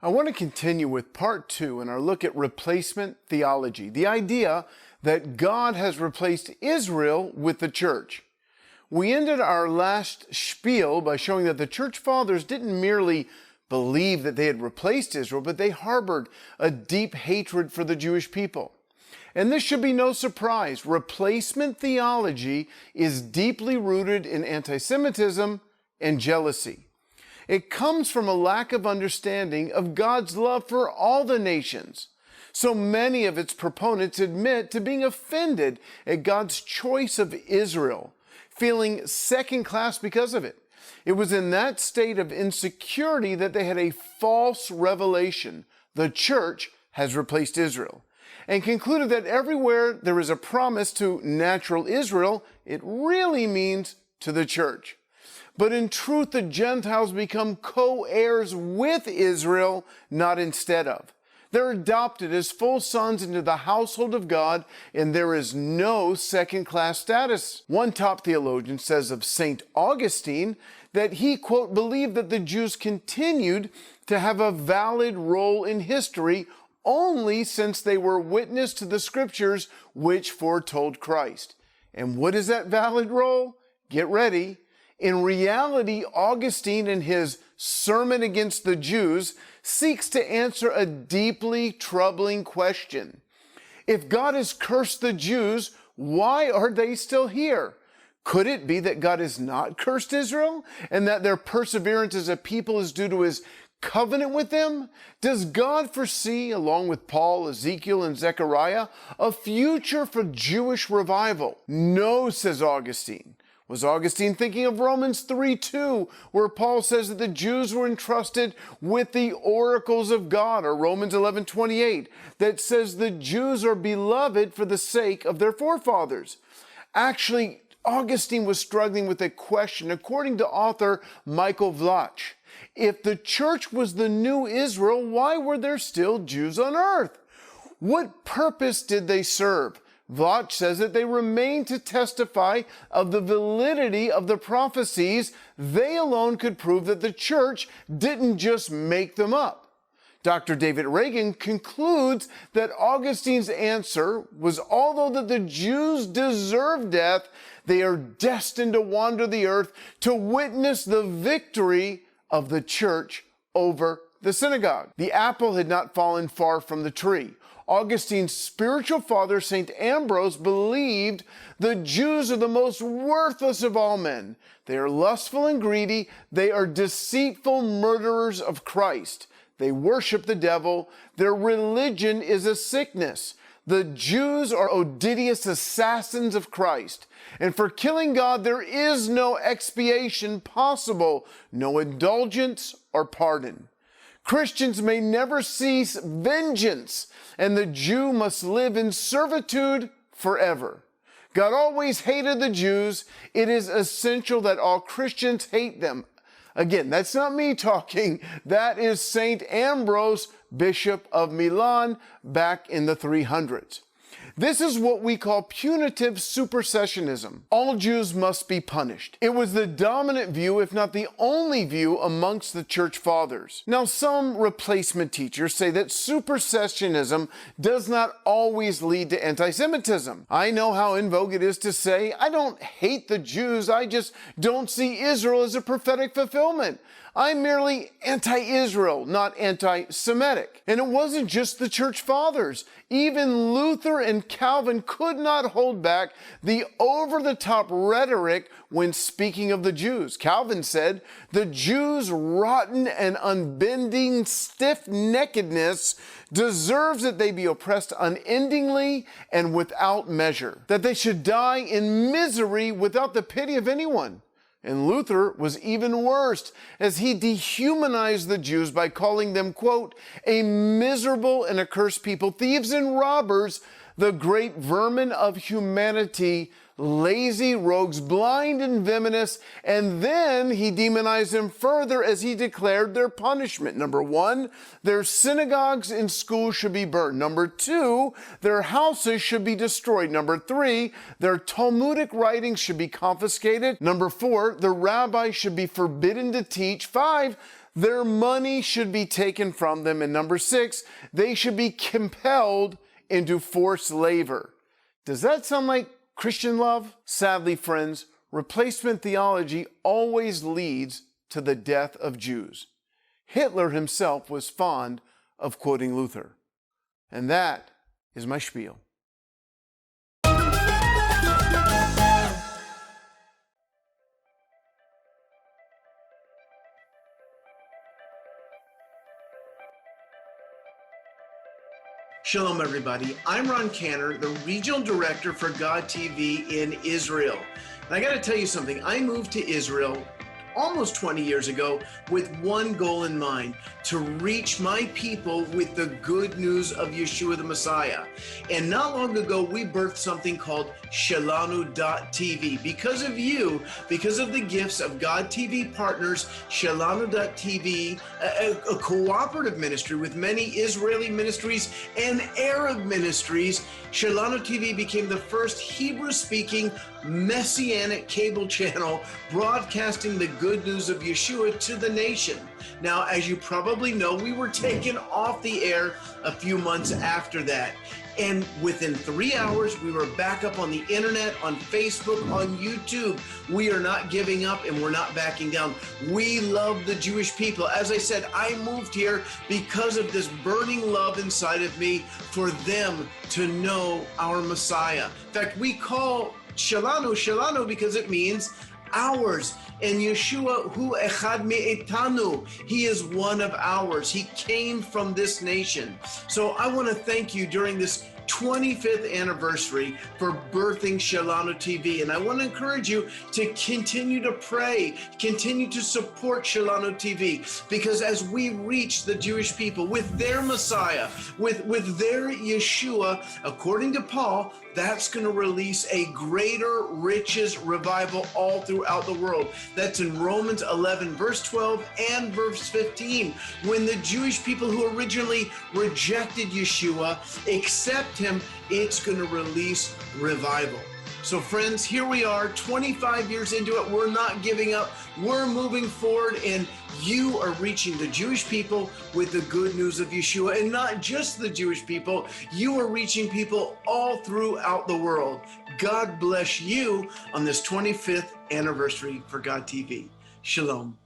I want to continue with part 2 in our look at replacement theology, the idea that God has replaced Israel with the church. We ended our last spiel by showing that the church fathers didn't merely believe that they had replaced Israel, but they harbored a deep hatred for the Jewish people. And this should be no surprise. Replacement theology is deeply rooted in anti-Semitism and jealousy. It comes from a lack of understanding of God's love for all the nations. So many of its proponents admit to being offended at God's choice of Israel, feeling second class because of it. It was in that state of insecurity that they had a false revelation. The church has replaced Israel, and concluded that everywhere there is a promise to natural Israel, it really means to the church. But in truth, the Gentiles become co-heirs with Israel, not instead of. They're adopted as full sons into the household of God, and there is no second-class status. One top theologian says of St. Augustine that he, quote, believed that the Jews continued to have a valid role in history only since they were witness to the scriptures which foretold Christ. And what is that valid role? Get ready. In reality, Augustine, in his Sermon Against the Jews, seeks to answer a deeply troubling question. If God has cursed the Jews, why are they still here? Could it be that God has not cursed Israel, and that their perseverance as a people is due to his covenant with them? Does God foresee, along with Paul, Ezekiel, and Zechariah, a future for Jewish revival? No, says Augustine. Was Augustine thinking of Romans 3:2, where Paul says that the Jews were entrusted with the oracles of God, or Romans 11:28, that says the Jews are beloved for the sake of their forefathers? Actually, Augustine was struggling with a question, according to author Michael Vlach. If the church was the new Israel, why were there still Jews on earth? What purpose did they serve? Vlach says that they remain to testify of the validity of the prophecies. They alone could prove that the church didn't just make them up. Dr. David Reagan concludes that Augustine's answer was, although that the Jews deserve death, they are destined to wander the earth to witness the victory of the church over the synagogue. The apple had not fallen far from the tree. Augustine's spiritual father, St. Ambrose, believed the Jews are the most worthless of all men. They are lustful and greedy. They are deceitful murderers of Christ. They worship the devil. Their religion is a sickness. The Jews are odious assassins of Christ. And for killing God, there is no expiation possible, no indulgence or pardon. Christians may never cease vengeance, and the Jew must live in servitude forever. God always hated the Jews. It is essential that all Christians hate them. Again, that's not me talking. That is St. Ambrose, Bishop of Milan, back in the 300s. This is what we call punitive supersessionism. All Jews must be punished. It was the dominant view, if not the only view, amongst the church fathers. Now, some replacement teachers say that supersessionism does not always lead to anti-Semitism. I know how in vogue it is to say, I don't hate the Jews, I just don't see Israel as a prophetic fulfillment. I'm merely anti-Israel, not anti-Semitic. And it wasn't just the church fathers. Even Luther and Calvin could not hold back the over-the-top rhetoric when speaking of the Jews. Calvin said, the Jews' rotten and unbending stiff-neckedness deserves that they be oppressed unendingly and without measure, that they should die in misery without the pity of anyone. And Luther was even worse, as he dehumanized the Jews by calling them, quote, a miserable and accursed people, thieves and robbers, the great vermin of humanity, lazy, rogues, blind and venomous, and then he demonized them further as he declared their punishment. Number 1, their synagogues and schools should be burned. Number 2, their houses should be destroyed. Number 3, their Talmudic writings should be confiscated. Number 4, the rabbis should be forbidden to teach. 5, their money should be taken from them. And number 6, they should be compelled into forced labor. Does that sound like Christian love? Sadly, friends, replacement theology always leads to the death of Jews. Hitler himself was fond of quoting Luther. And that is my spiel. Shalom, everybody. I'm Ron Cantor, the Regional Director for God TV in Israel. And I got to tell you something. I moved to Israel almost 20 years ago with one goal in mind: to reach my people with the good news of Yeshua the Messiah. And not long ago, we birthed something called Shelanu TV. Because of you, because of the gifts of God TV partners, Shelanu TV, a cooperative ministry with many Israeli ministries and Arab ministries, Shelanu TV became the first Hebrew-speaking Messianic cable channel broadcasting the good news of Yeshua to the nation. Now, as you probably know, we were taken off the air a few months after that. And within 3 hours, we were back up on the internet, on Facebook, on YouTube. We are not giving up and we're not backing down. We love the Jewish people. As I said, I moved here because of this burning love inside of me for them to know our Messiah. In fact, we call Shelanu because it means ours. And Yeshua, hu echad me'etanu, he is one of ours. He came from this nation. So I want to thank you during this 25th anniversary for birthing Shelanu TV. And I want to encourage you to continue to pray, continue to support Shelanu TV, because as we reach the Jewish people with their Messiah, with their Yeshua, according to Paul, that's going to release a greater riches revival all throughout the world. That's in Romans 11, verse 12 and verse 15. When the Jewish people who originally rejected Yeshua accept him, it's going to release revival. So friends, here we are 25 years into it. We're not giving up. We're moving forward, and you are reaching the Jewish people with the good news of Yeshua. And not just the Jewish people, you are reaching people all throughout the world. God bless you on this 25th anniversary for God TV. Shalom.